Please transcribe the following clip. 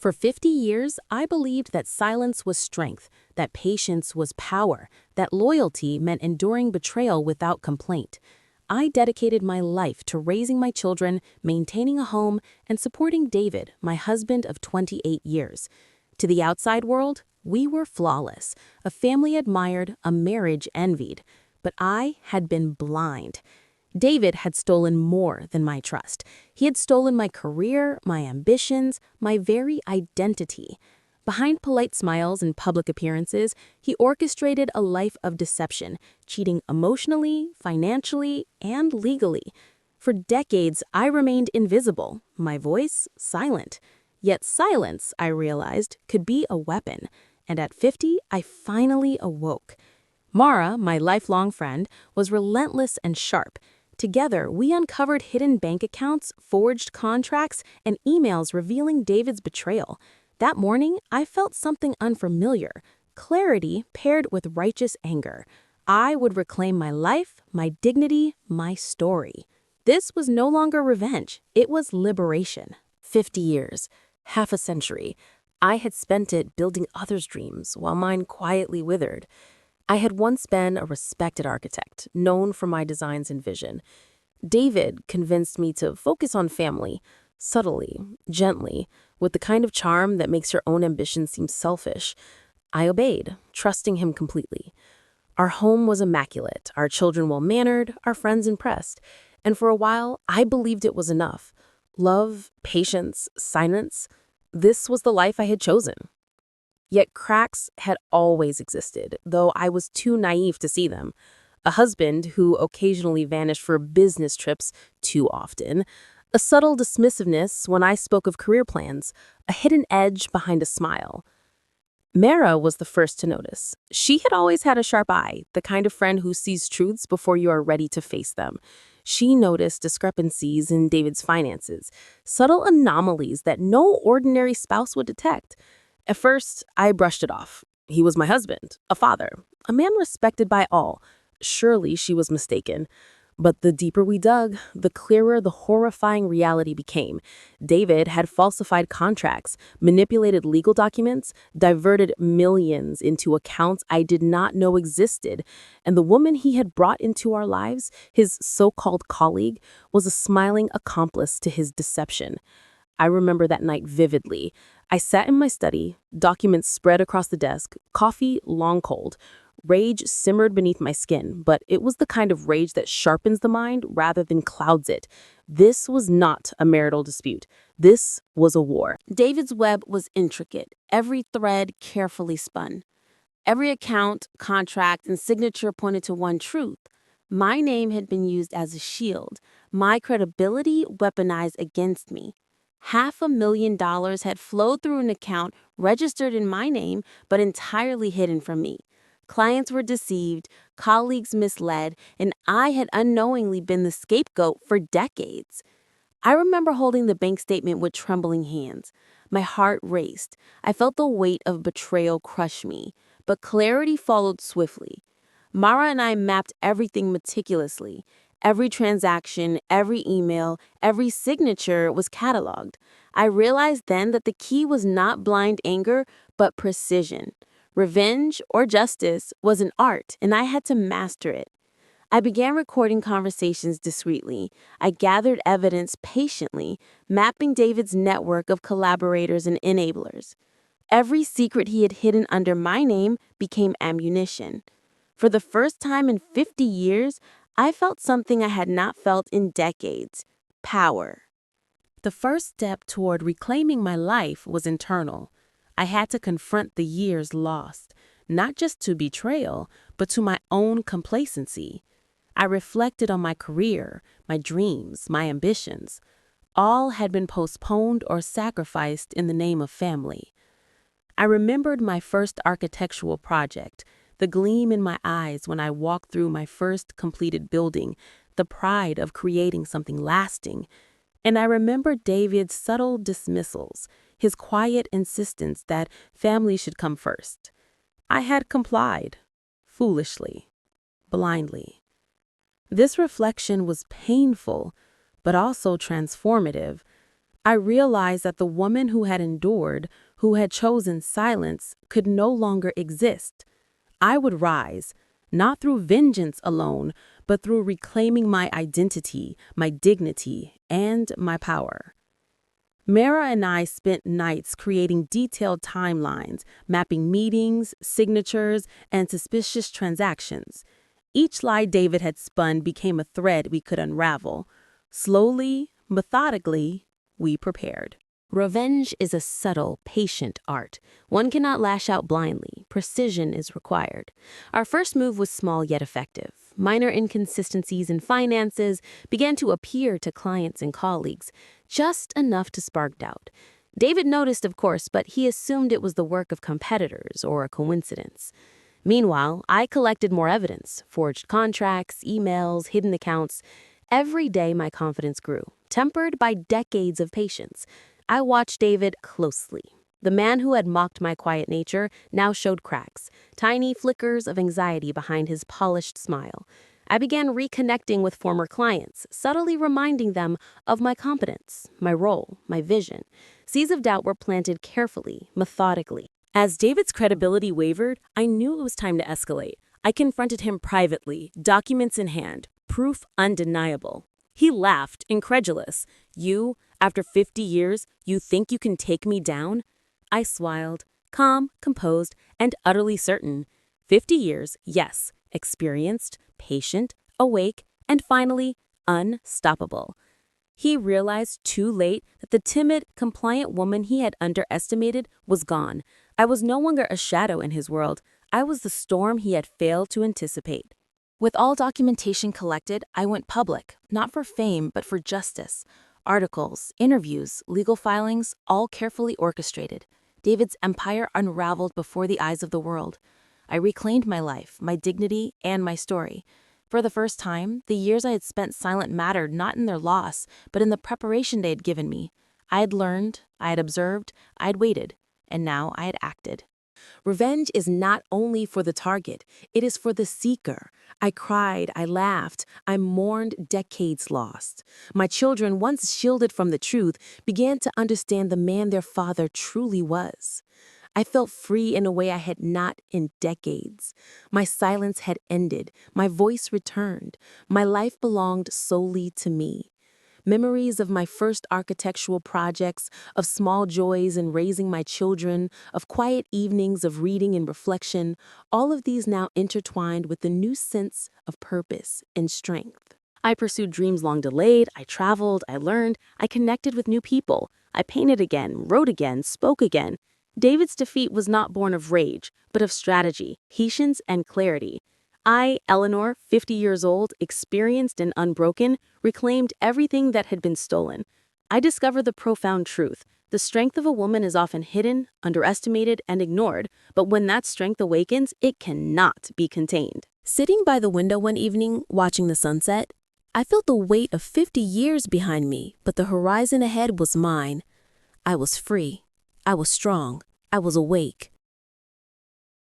For 50 years, I believed that silence was strength, that patience was power, that loyalty meant enduring betrayal without complaint. I dedicated my life to raising my children, maintaining a home, and supporting David, my husband of 28 years. To the outside world, we were flawless, a family admired, a marriage envied. But I had been blind. David had stolen more than my trust. He had stolen my career, my ambitions, my very identity. Behind polite smiles and public appearances, he orchestrated a life of deception, cheating emotionally, financially, and legally. For decades, I remained invisible, my voice silent. Yet silence, I realized, could be a weapon. And at 50, I finally awoke. Mara, my lifelong friend, was relentless and sharp. Together, we uncovered hidden bank accounts, forged contracts, and emails revealing David's betrayal. That morning, I felt something unfamiliar, clarity paired with righteous anger. I would reclaim my life, my dignity, my story. This was no longer revenge, it was liberation. 50 years, half a century. I had spent it building others' dreams while mine quietly withered. I had once been a respected architect, known for my designs and vision. David convinced me to focus on family, subtly, gently, with the kind of charm that makes your own ambition seem selfish. I obeyed, trusting him completely. Our home was immaculate, our children well-mannered, our friends impressed. And for a while, I believed it was enough. Love, patience, silence. This was the life I had chosen. Yet cracks had always existed, though I was too naive to see them. A husband who occasionally vanished for business trips too often, a subtle dismissiveness when I spoke of career plans, a hidden edge behind a smile. Mara was the first to notice. She had always had a sharp eye, the kind of friend who sees truths before you are ready to face them. She noticed discrepancies in David's finances, subtle anomalies that no ordinary spouse would detect. At first, I brushed it off. He was my husband, a father, a man respected by all. Surely she was mistaken. But the deeper we dug, the clearer the horrifying reality became. David had falsified contracts, manipulated legal documents, diverted millions into accounts I did not know existed, and the woman he had brought into our lives, his so-called colleague, was a smiling accomplice to his deception. I remember that night vividly. I sat in my study, documents spread across the desk, coffee long cold. Rage simmered beneath my skin, but it was the kind of rage that sharpens the mind rather than clouds it. This was not a marital dispute. This was a war. David's web was intricate, every thread carefully spun. Every account, contract, and signature pointed to one truth. My name had been used as a shield, my credibility weaponized against me. $500,000 had flowed through an account registered in my name, but entirely hidden from me. Clients were deceived, colleagues misled, and I had unknowingly been the scapegoat for decades. I remember holding the bank statement with trembling hands. My heart raced. I felt the weight of betrayal crush me, but clarity followed swiftly. Mara and I mapped everything meticulously. Every transaction, every email, every signature was cataloged. I realized then that the key was not blind anger, but precision. Revenge or justice was an art, and I had to master it. I began recording conversations discreetly. I gathered evidence patiently, mapping David's network of collaborators and enablers. Every secret he had hidden under my name became ammunition. For the first time in 50 years, I felt something I had not felt in decades: power. The first step toward reclaiming my life was internal. I had to confront the years lost, not just to betrayal, but to my own complacency. I reflected on my career, my dreams, my ambitions. All had been postponed or sacrificed in the name of family. I remembered my first architectural project, the gleam in my eyes when I walked through my first completed building, the pride of creating something lasting. And I remembered David's subtle dismissals, his quiet insistence that family should come first. I had complied, foolishly, blindly. This reflection was painful, but also transformative. I realized that the woman who had endured, who had chosen silence, could no longer exist. I would rise, not through vengeance alone, but through reclaiming my identity, my dignity, and my power. Mara and I spent nights creating detailed timelines, mapping meetings, signatures, and suspicious transactions. Each lie David had spun became a thread we could unravel. Slowly, methodically, we prepared. Revenge is a subtle, patient art. One cannot lash out blindly. Precision is required. Our first move was small yet effective. Minor inconsistencies in finances began to appear to clients and colleagues, just enough to spark doubt. David noticed, of course, but he assumed it was the work of competitors or a coincidence. Meanwhile, I collected more evidence, forged contracts, emails, hidden accounts. Every day my confidence grew, tempered by decades of patience. I watched David closely. The man who had mocked my quiet nature now showed cracks, tiny flickers of anxiety behind his polished smile. I began reconnecting with former clients, subtly reminding them of my competence, my role, my vision. Seeds of doubt were planted carefully, methodically. As David's credibility wavered, I knew it was time to escalate. I confronted him privately, documents in hand, proof undeniable. He laughed, incredulous. "You, after 50 years, you think you can take me down?" I smiled, calm, composed, and utterly certain. 50 years, yes, experienced, patient, awake, and finally, unstoppable. He realized too late that the timid, compliant woman he had underestimated was gone. I was no longer a shadow in his world. I was the storm he had failed to anticipate. With all documentation collected, I went public, not for fame, but for justice. Articles, interviews, legal filings, all carefully orchestrated. David's empire unraveled before the eyes of the world. I reclaimed my life, my dignity, and my story. For the first time, the years I had spent silent mattered not in their loss, but in the preparation they had given me. I had learned, I had observed, I had waited, and now I had acted. Revenge is not only for the target, it is for the seeker. I cried, I laughed, I mourned decades lost. My children, once shielded from the truth, began to understand the man their father truly was. I felt free in a way I had not in decades. My silence had ended, my voice returned, my life belonged solely to me. Memories of my first architectural projects, of small joys in raising my children, of quiet evenings of reading and reflection, all of these now intertwined with the new sense of purpose and strength. I pursued dreams long delayed, I traveled, I learned, I connected with new people. I painted again, wrote again, spoke again. David's defeat was not born of rage, but of strategy, patience, and clarity. I, Eleanor, 50 years old, experienced and unbroken, reclaimed everything that had been stolen. I discovered the profound truth. The strength of a woman is often hidden, underestimated, and ignored, but when that strength awakens, it cannot be contained. Sitting by the window one evening, watching the sunset, I felt the weight of 50 years behind me, but the horizon ahead was mine. I was free. I was strong. I was awake.